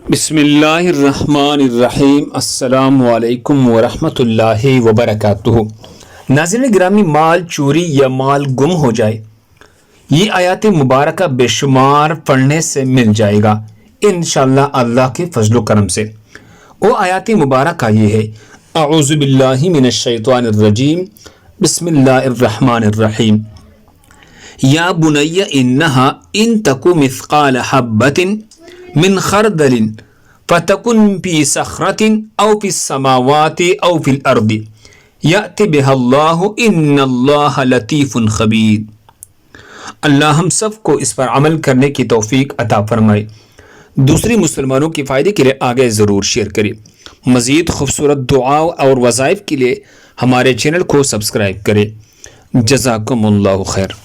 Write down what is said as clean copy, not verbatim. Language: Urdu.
بسم اللہ الرحمن الرحیم۔ السلام علیکم ورحمۃ اللہ وبرکاتہ۔ ناظرین گرامی، مال چوری یا مال گم ہو جائے، یہ آیات مبارکہ بے شمار پڑھنے سے مل جائے گا انشاءاللہ اللہ کے فضل و کرم سے۔ وہ آیات مبارکہ یہ ہے: اعوذ باللہ من الشیطان الرجیم، بسم اللہ الرحمن الرحیم۔ یا بنی انہا ان تک مثقال حبۃ من خردل فتکن فی صخرۃ او فی السماوات او فی الارض یأت بها اللہ ان اللہ لطیف خبیر۔ اللہ ہم سب کو اس پر عمل کرنے کی توفیق عطا فرمائے۔ دوسری مسلمانوں کے فائدے کے لیے آگے ضرور شیئر کریں۔ مزید خوبصورت دعا اور وظائف کے لیے ہمارے چینل کو سبسکرائب کریں۔ جزاکم اللہ خیر۔